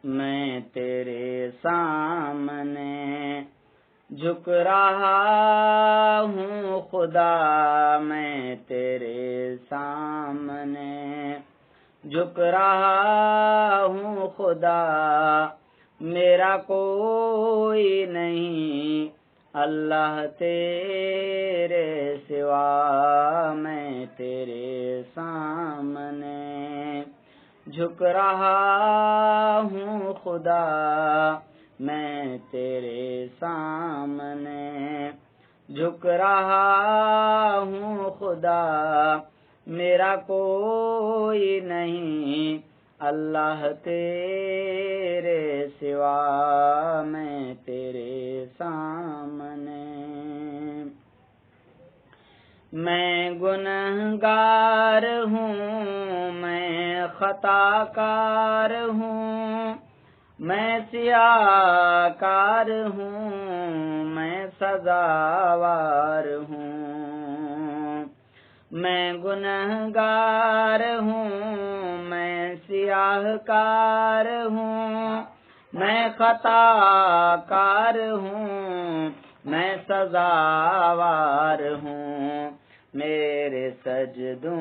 میں تیرے سامنے جھک رہا ہوں خدا، میں تیرے سامنے جھک رہا ہوں خدا، میرا کوئی نہیں اللہ تیرے سوا، میں تیرے سامنے جھک رہا ہوں خدا، میں تیرے سامنے جھک رہا ہوں خدا، میرا کوئی نہیں اللہ تیرے سوا، میں تیرے سامنے۔ میں گنہگار ہوں، میں خطا کار ہوں، میں سیاہ کار ہوں، میں سزاوار ہوں۔ میں گنہگار ہوں، میں سیاہ کار ہوں، میں خطا کار ہوں، میں سزاوار ہوں۔ میرے سجدوں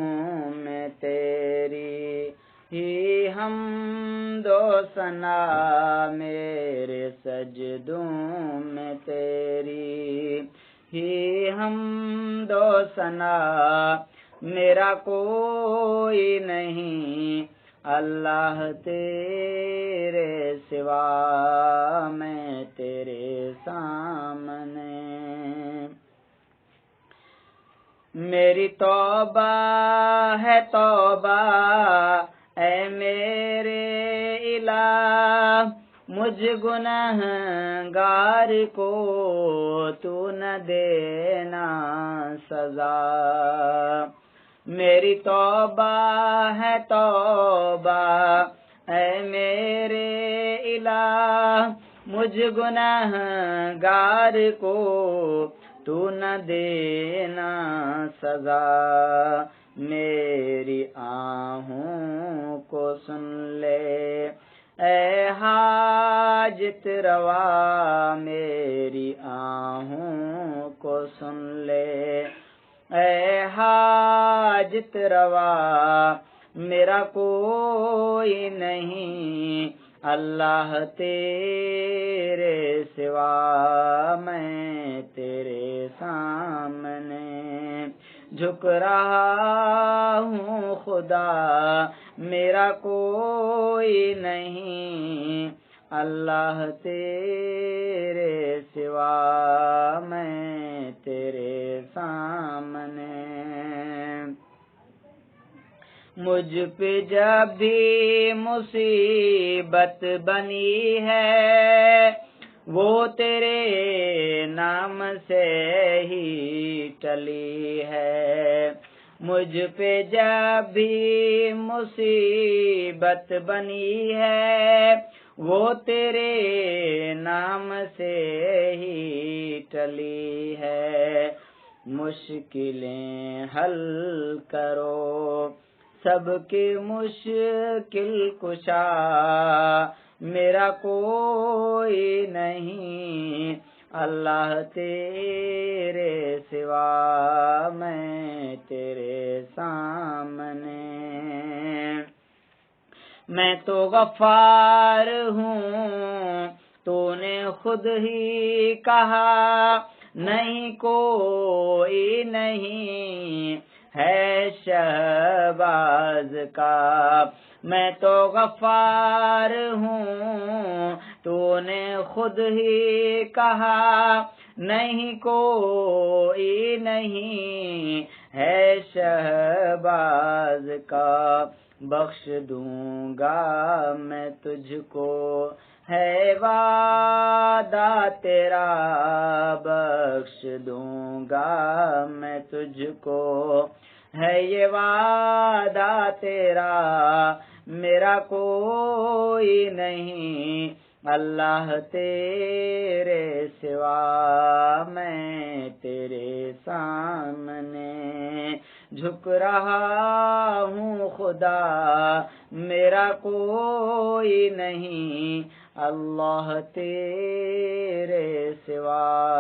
میں تیری ہی حمد و ثنا، میرے سجدوں میں تیری ہی حمد و ثنا، میرا کوئی نہیں اللہ تیرے سوا، میں تیرے سامنے۔ میری توبہ ہے توبہ اے میرے الہ، مجھ گنہگار کو تو نہ دینا سزا۔ میری توبہ ہے توبہ اے میرے الہ، مجھ گنہگار کو تو نہ دینا سزا۔ میری آہوں کو سن لے اے حاجت روا، میری آہوں کو سن لے اے حاجت روا، میرا کوئی نہیں اللہ تیرے سوا، میں تیرے سامنے جھک رہا ہوں خدا، میرا کوئی نہیں اللہ تیرے سوا، میں تیرے سامنے۔ مجھ پہ جب بھی مصیبت بنی ہے، وہ تیرے نام سے ہی ٹلی ہے۔ مجھ پہ جب بھی مصیبت بنی ہے، وہ تیرے نام سے ہی ٹلی ہے۔ مشکلیں حل کرو سب کی مشکل کشا، میرا کوئی نہیں اللہ تیرے سوا، میں تیرے سامنے۔ میں تو غفار ہوں، تو نے خود ہی کہا، نہیں کوئی نہیں ہے شہباز کا۔ میں تو غفار ہوں، تو نے خود ہی کہا، نہیں کوئی نہیں ہے شہباز کا۔ بخش دوں گا میں تجھ کو ہے وعدہ تیرا، بخش دوں گا میں تجھ کو ہے یہ وعدہ تیرا، میرا کوئی نہیں اللہ تیرے سوا، میں تیرے سامنے جھک رہا ہوں خدا میرا کوئی نہیں اللہ تیرے سوا